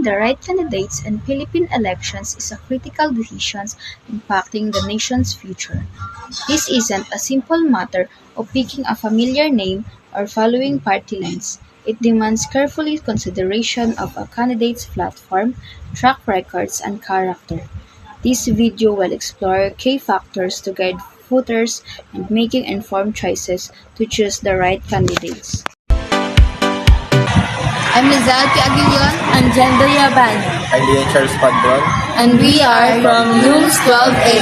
the right candidates in Philippine elections is a critical decision impacting the nation's future. This isn't a simple matter of picking a familiar name or following party lines. It demands careful consideration of a candidate's platform, track records, and character. This video will explore key factors to guide voters in making informed choices to choose the right candidates. I'm Lizal P. Aguilion. I'm Jendo Yaban. I'm Ian Charles Padron. And we are from Rooms 12A.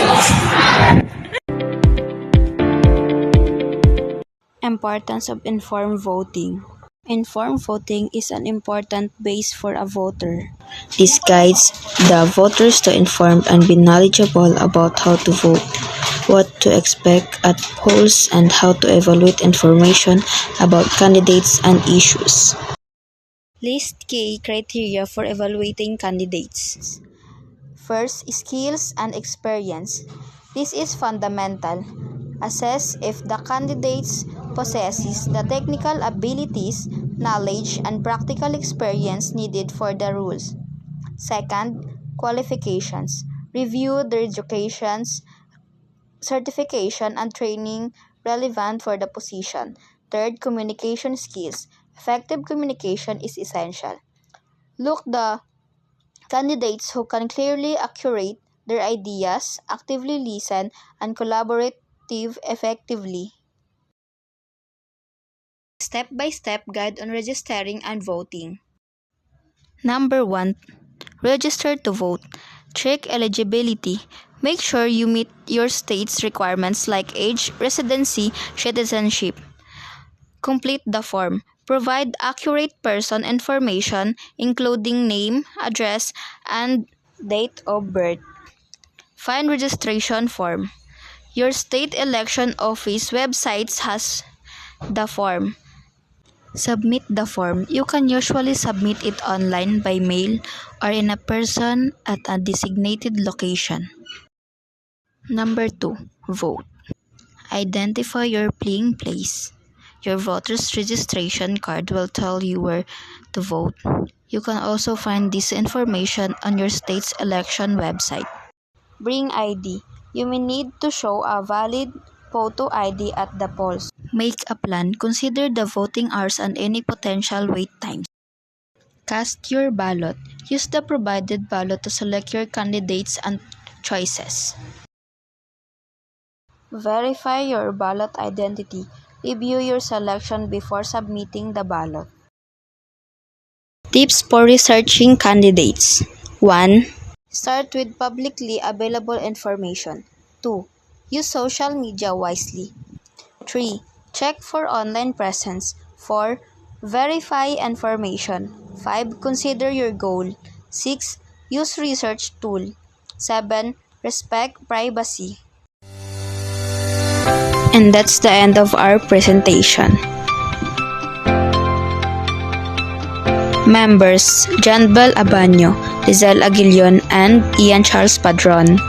Importance of informed voting. Informed voting is an important base for a voter. This guides the voters to inform and be knowledgeable about how to vote, what to expect at polls, and how to evaluate information about candidates and issues. List key criteria for evaluating candidates. First, skills and experience. This is fundamental. Assess if the candidates possesses the technical abilities, knowledge, and practical experience needed for the roles. Second, qualifications. Review their educations, certification, and training relevant for the position. Third, communication skills. Effective communication is essential. Look the candidates who can clearly articulate their ideas, actively listen, and collaborate effectively. Step-by-step guide on registering and voting. Number 1. Register to vote. Check eligibility. Make sure you meet your state's requirements like age, residency, citizenship. Complete the form. Provide accurate person information including name, address, and date of birth. Find registration form. Your state election office website has the form. Submit the form. You can usually submit it online by mail or in person at a designated location. Number 2. Vote. Identify your polling place. Your voter's registration card will tell you where to vote. You can also find this information on your state's election website. Bring ID. You may need to show a valid photo ID at the polls. Make a plan. Consider the voting hours and any potential wait times. Cast your ballot. Use the provided ballot to select your candidates and choices. Verify your ballot identity. Review your selection before submitting the ballot. Tips for researching candidates. 1. Start with publicly available information. 2. Use social media wisely. 3. Check for online presence. 4. Verify information. 5. Consider your goal. 6. Use research tool. 7. Respect privacy. And that's the end of our presentation. Members: Janbel Abanyo, Lizal Aguilion, and Ian Charles Padron.